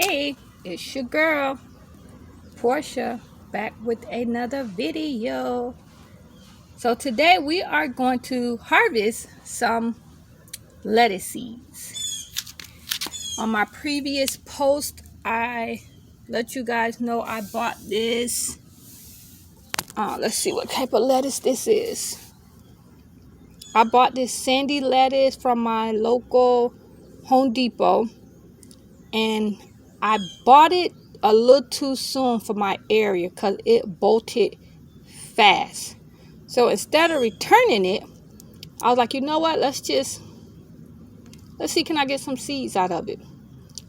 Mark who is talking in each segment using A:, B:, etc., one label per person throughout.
A: Hey, it's your girl, Portia, back with another video. So today we are going to harvest some lettuce seeds. On my previous post, I let you guys know I bought this. Let's see what type of lettuce this is. I bought this sandy lettuce from my local Home Depot, and I bought it a little too soon for my area because it bolted fast. So instead of returning it, I was like, you know what, let's see, can I get some seeds out of it?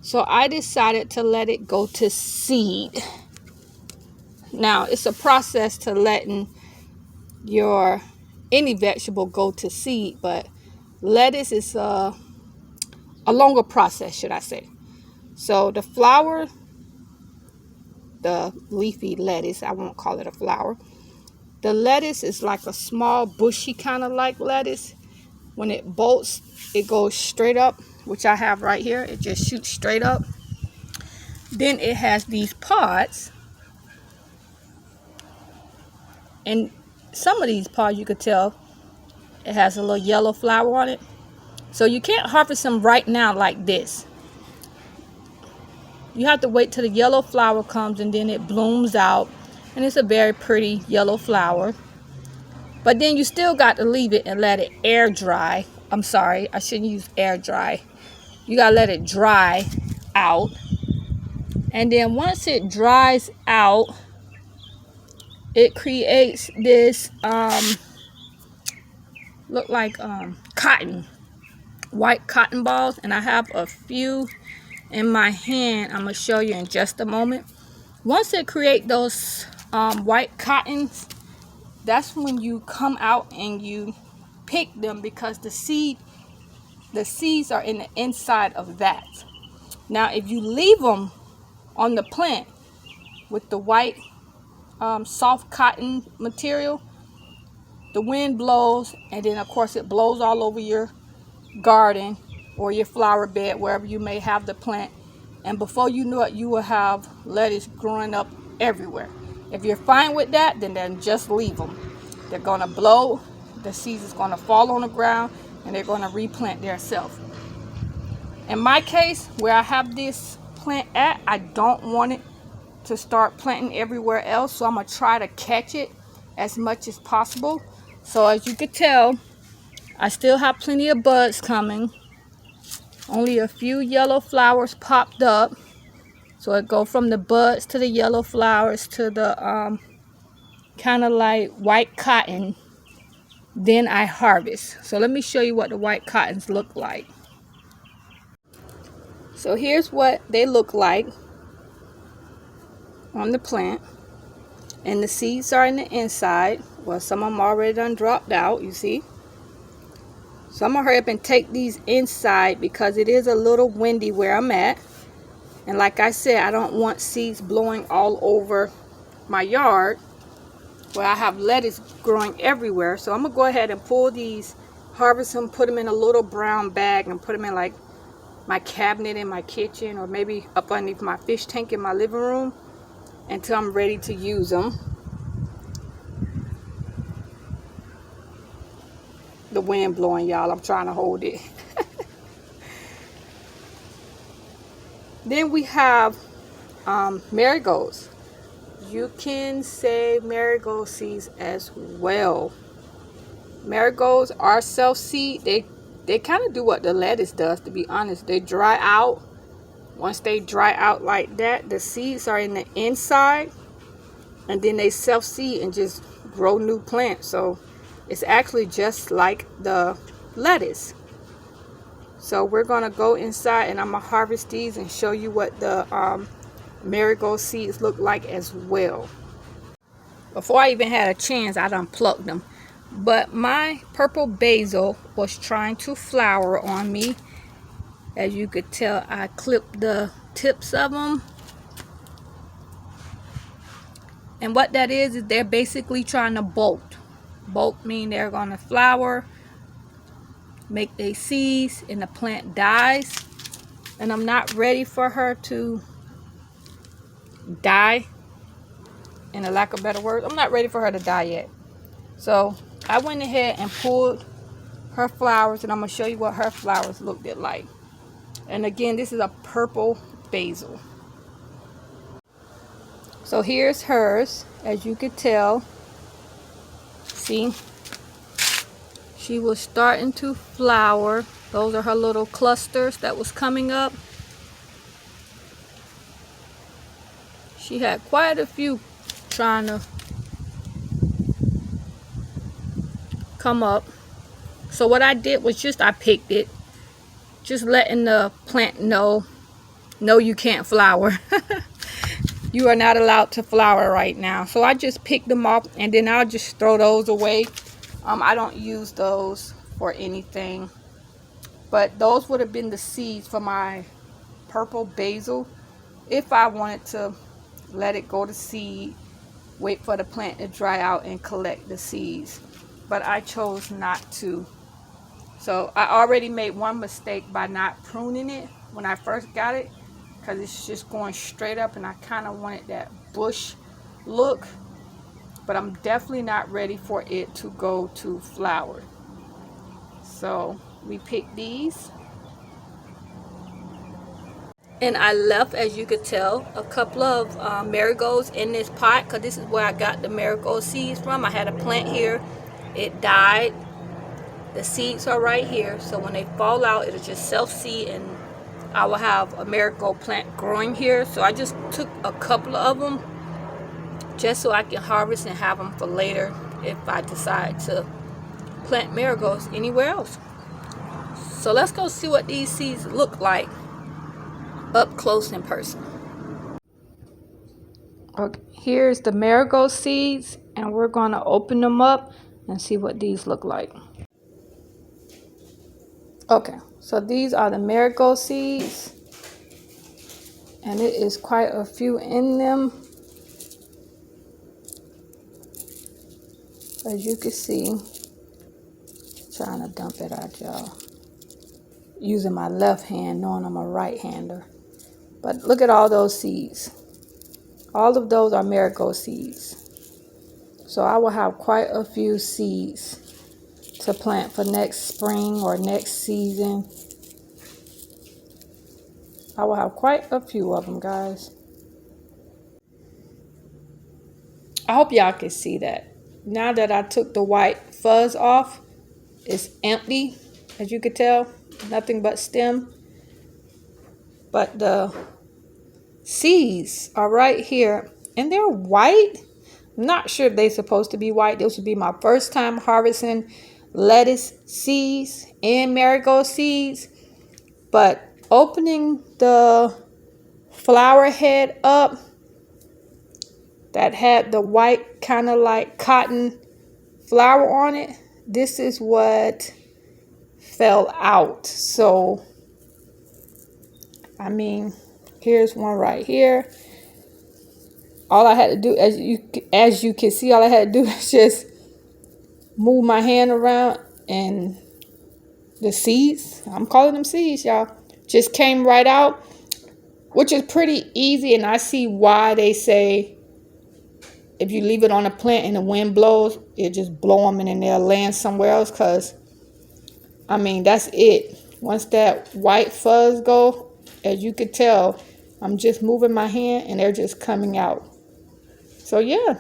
A: So I decided to let it go to seed. Now it's a process to letting your any vegetable go to seed, but lettuce is a longer process, should I say. So the flower, the leafy lettuce, I won't call it a flower. The lettuce is like a small bushy kind of like lettuce. When it bolts, it goes straight up, which I have right here. It just shoots straight up. Then it has these pods, and some of these pods you could tell it has a little yellow flower on it. So you can't harvest them right now like this. You have to wait till the yellow flower comes, and then it blooms out, and it's a very pretty yellow flower. But then you still got to leave it and let it air dry. I'm sorry, I shouldn't use air dry. You gotta let it dry out. And then once it dries out, it creates this look like cotton, white cotton balls. And I have a few in my hand. I'm gonna show you in just a moment. Once it create those white cottons, that's when you come out and you pick them, because the seeds are in the inside of that. Now if you leave them on the plant with the white soft cotton material, the wind blows, and then of course it blows all over your garden or your flower bed, wherever you may have the plant, and before you know it, you will have lettuce growing up everywhere. If you're fine with that, then just leave them. They're gonna blow, the seeds is gonna fall on the ground, and they're gonna replant themselves. In my case, where I have this plant at, I don't want it to start planting everywhere else, so I'm gonna try to catch it as much as possible. So as you can tell, I still have plenty of buds coming. Only a few yellow flowers popped up. So it go from the buds to the yellow flowers to the kind of like white cotton. Then I harvest. So let me show you what the white cottons look like. So here's what they look like on the plant. And the seeds are in the inside. Well, some of them already done dropped out, you see. So I'm gonna hurry up and take these inside because it is a little windy where I'm at. And like I said, I don't want seeds blowing all over my yard where I have lettuce growing everywhere. So I'm gonna go ahead and pull these, harvest them, put them in a little brown bag, and put them in like my cabinet in my kitchen, or maybe up underneath my fish tank in my living room until I'm ready to use them. The wind blowing, y'all. I'm trying to hold it. Then we have marigolds. You can save marigold seeds as well. Marigolds are self-seed. They kind of do what the lettuce does, to be honest. They dry out. Once they dry out like that, the seeds are in the inside, and then they self-seed and just grow new plants. So it's actually just like the lettuce. So we're gonna go inside, and I'm gonna harvest these and show you what the marigold seeds look like as well. Before I even had a chance, I done plucked them. But my purple basil was trying to flower on me. As you could tell, I clipped the tips of them. And what that is they're basically trying to bolt. Bolt mean they're gonna flower, make their seeds, and the plant dies. And I'm not ready for her to die, in a lack of better words. I'm not ready for her to die yet. So I went ahead and pulled her flowers, and I'm going to show you what her flowers looked like. And again, this is a purple basil. So here's hers. As you could tell, see, she was starting to flower. Those are her little clusters that was coming up. She had quite a few trying to come up. So what I did was I picked it, just letting the plant know, no, you can't flower. You are not allowed to flower right now. So I just picked them off, and then I'll just throw those away. I don't use those for anything. But those would have been the seeds for my purple basil if I wanted to let it go to seed, wait for the plant to dry out and collect the seeds. But I chose not to. So I already made one mistake by not pruning it when I first got it, because it's just going straight up, and I kind of wanted that bush look. But I'm definitely not ready for it to go to flower. So we picked these, and I left, as you could tell, a couple of marigolds in this pot, because this is where I got the marigold seeds from. I had a plant here, it died. The seeds are right here, so when they fall out, it'll just self-seed, and I will have a marigold plant growing here. So I just took a couple of them just so I can harvest and have them for later if I decide to plant marigolds anywhere else. So let's go see what these seeds look like up close in person. Okay, here's the marigold seeds, and we're going to open them up and see what these look like. Okay, so these are the marigold seeds, and it is quite a few in them. As you can see, trying to dump it out, y'all, using my left hand, knowing I'm a right-hander. But look at all those seeds. All of those are marigold seeds. So I will have quite a few seeds to plant for next spring or next season. I will have quite a few of them, guys. I hope y'all can see that. Now that I took the white fuzz off, it's empty, as you could tell. Nothing but stem. But the seeds are right here, and they're white. I'm not sure if they're supposed to be white. This would be my first time harvesting lettuce seeds and marigold seeds. But opening the flower head up that had the white kind of like cotton flower on it, this is what fell out. So I mean, here's one right here. All I had to do, as you can see, all I had to do is just move my hand around, and the seeds, I'm calling them seeds, y'all, just came right out, which is pretty easy. And I see why they say if you leave it on a plant and the wind blows, it just blow them and then they'll land somewhere else. Because I mean, that's it. Once that white fuzz go, as you could tell, I'm just moving my hand and they're just coming out. So yeah,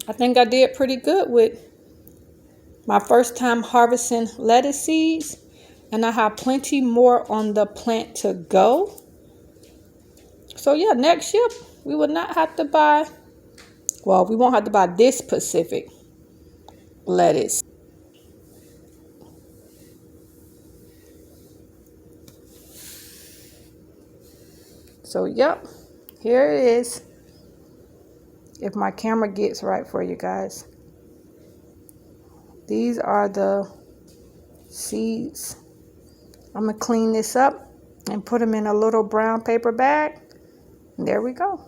A: I think I did pretty good with my first time harvesting lettuce seeds, and I have plenty more on the plant to go. So yeah, next year we will not have to buy, well, we won't have to buy this specific lettuce. So yep, here it is. If my camera gets right for you guys. These are the seeds. I'm going to clean this up and put them in a little brown paper bag. And there we go.